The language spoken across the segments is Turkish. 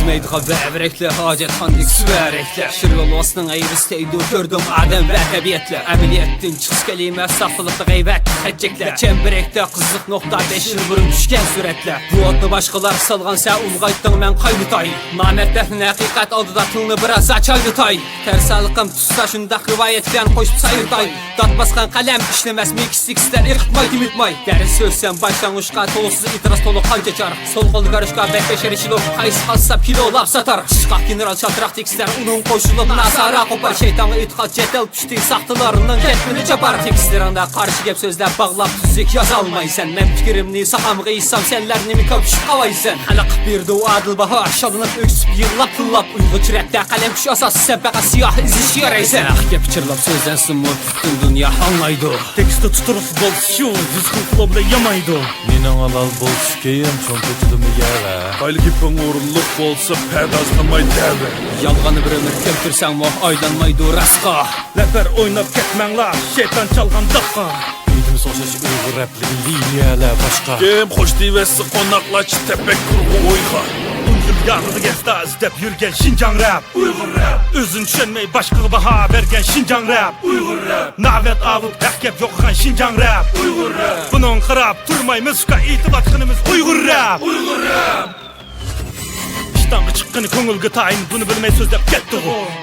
Meydiga bəvrekle hacet handik süverekle Şirvel olsının eğristeydi gördüm adem ve tabiyetle Əmeliyyəttin çıxış kelime safılıklı gayvet Həcekle çemberekte kızlık nokta 5 yıl vurun düşken süretle Bu adlı başkalar salgan sen ulgayttın men kaynıtay Nametlehnin hakikat aldı tılını biraz açaylıtay Tersalıkım tutsa şundak rivayetlen koşup sayırtay Dat baskan kalem işlemez mix-x'ler ırkmay dimitmay Derin sözsen başlangıçka tolsuz itiraz tolu kanca çar Sol kolu karışka bekleşer içilo Kayıs kalsa pilo laf satar Şıkak general çatırak tekstler unun koşulup nasara kopar Şeytanı itikat cetel püştüğü saktılarından ketmini çapar Tekstlerinde karşı gep sözler bağlap tüzük yazalmay sen Men fikirimni sakamı giysam senlerini mi kapışıp kavay sen Halak bir doğu adıl baha aşalınıp öksüp yıllap tıllap Uygu çürepte kalem kuş asas sepeka siyah izi şiaraysen Ah gep çırlap sözlensin mu tüm dünya anlaydı Teksti tuturuz bol şu düzgün flowla yamaydı Менің алал болшыкейім чоңкөтүдүмү яра Кайлгипің орынлық болса пәдазламай дәві Yalganı bir ömür kemtirsen mo aylanmaydı rasqa Leper oynap ketmenglar şeytan çalgan dakka Үйдүмүз окшош уйгур рэплиги линиялар башка Кем хош дейвесі қонақлашы тәпеккүргі ойға Yıl yarıdı gezda izlep yürgen Şincan rap Uygur rap Özün düşenmey başkığı baha vergen Şincan rap Uygur rap Navet alıp hekep yokugan Şincan rap Uygur rap Bunun kırap turmayımız şuka itibatqınımız Uygur rap Uygur rap İştangı çıkkını köngülgü tayin bunu bilmey sözlep ketdi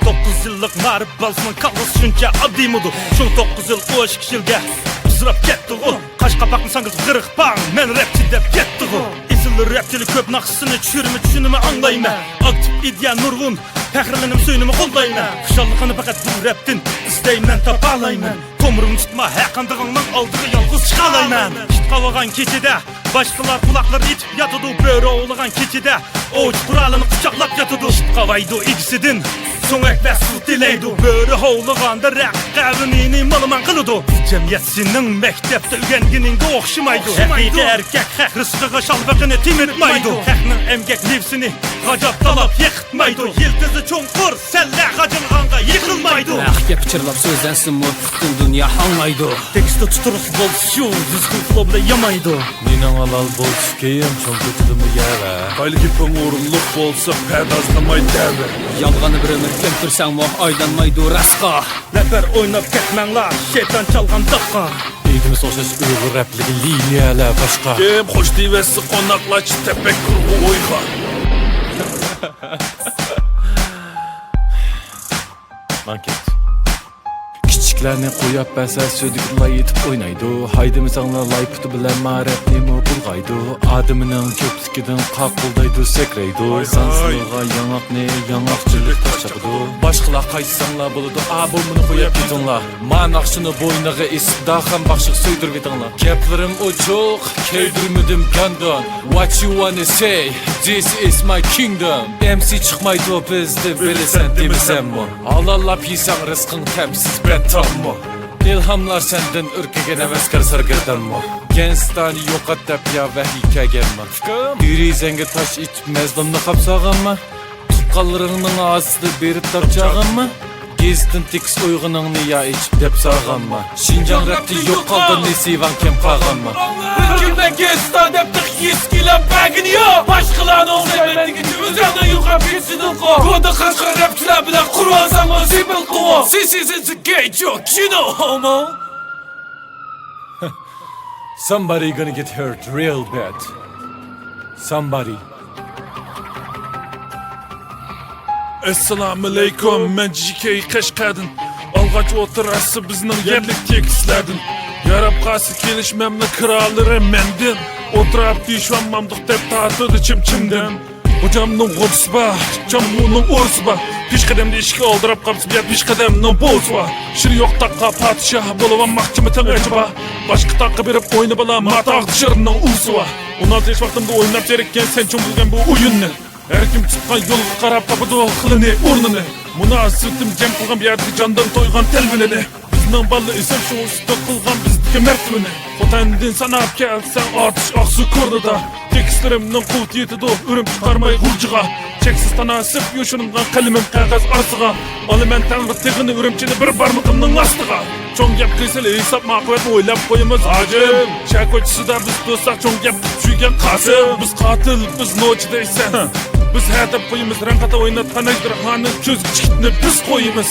o 9 yıllık narip balsının kalgısı şunca addi mudu Şun 9 yıl o eşik şilge Isırap ketdi o Kaş kapakını sangız kırık bağın men rapçi dep ketdi o Isılır rapçili köp naqsını çürümü düşünümü anlayma Aktif idya nurgun Pəxrilinim söynümü qoldayma Xışallıqını fakat bu raptin isteyimden tapalayman Tomurun tutma həqandığından aldığı yalğız çıqalayman Şit qavagan keçide Başqalar kulakları itip yatıdı Böre oğluğan keçide Oğuç kuralını kucaqlap yatıdı Şit qavaydı iksidin Son ekber su dileydi Böre oğluğanda raq qavunini malıman qılıdı Cemiyetsinin mektepte ügengininde oxşimaydı Həqiqi erkek həq rızqığı şalbaqını timitmaydı Həqnin emgek livsini qacab talap yıqıtmaydı Yıldızı çoğunqur selle qacılğanqa yıkılmaydı Ah gep çırlap sözlensin mu tüm dünya anlaydı Teksti tuturuz bol şu düzgün flowla yamaydı Менің алал болшыкейім чоңкөтүдүмү яра Кайлгипің орынлық болса пәдазламай дәві Yalganı bir ömür kemtirsen mo aylanmaydı rasqa Leper oynap ketmenglar şeytan çalgan dakka Үйдүмүз окшош уйгур рэплиги линиялар башка Кем хош дейвесі қонақлашы тәпеккүргі ойға Manket Kichiklarni qo'yab basa söydükla yetib o'ynaydi Haydimisanlar lay puti bilan ma'rifni bulg'aydi Adimining ko'pligidan qaqildaydi sakraydi Sansizlig'a yanaqni yanaqchilik tashqadi Boshqalar qaytsanlar bo'ladi bu buni qo'yab ketinglar Ma'naqshini bo'yniga esib daxam baxshiq so'ydirib etinglar Gaplarim ochiq keldirmadim gandon What you wanna say This is my kingdom MC chiqmaydi bizda bilasan demisanmi Alallab yesang rizqing tamsiz betonmi İlhamlar senden ürkegen evaskar sargırdanmi Genstani yo'qot deb ya va hikaganmi Yurizanga tosh ichib mazlumni qapsag'anmi Tuqqanlaringning ostida berib torchag'anmi Gezdin tekis uyg'uningni ya ichib deb sarg'anmi Şinjan rapti yo'q qoldi nesivan kim qag'anmi Ülkümden Gestan deptik 100 kilo bagin yo Başkalarını olsaydaki tümüzden yukarı bilsin ko Koda kaşka rapçiler bile kurvasan o zibil ko This is a gay joke, you know homo Somebody gonna get hurt real bad Somebody Assalamu alaikum, men JK Qashqadin Alğaç oturası bizning yerlik tekstlerden Yarab qası kelişmemni kralları mendin Oturab dişvanmamdıq deb tartıdı çimçimden Hocamның ғұрсы ба, çamının orsu ba Piş qadamda ishga oldirab qapsi biyat piş qadamның boz ba Shir yo'q taqqa padişah bo'lib maqchimi tang'achi ba Boshqa taqqa berib o'yni bilan mataq shirning usi ba 16 yosh vaqtimda o'ynab jerikkan sen chun bilgan bu o'yinni Her kim çıqqan yo'lga qarab topadi qilini o'rnini Munosabatim jam qilgan bu yerda jondan to'ygan telvinini Bizning balla esa shu ustida qilgan bizniki martabani Xotandan sanab kelsan ortish oqsu ko'rnida Tekstlerimning quvvati yetidi o'rim chiqarmay g'urjiga Cheksiz tanasib yo'shiringan qalamim qog'oz orsiga Olaman tangri teg'ini o'rimchini bir barmog'imning ostiga Cho'ng gap qilsal hisob ma'quliyat o'ylab qo'yamiz hojim Shakochsida biz do'stlar cho'ng gap tushgan qasim Biz qotil biz nochida esa Biz hädep koyumuz rankata oynatgan Ejderhanın köz kiçikini biz koyumuz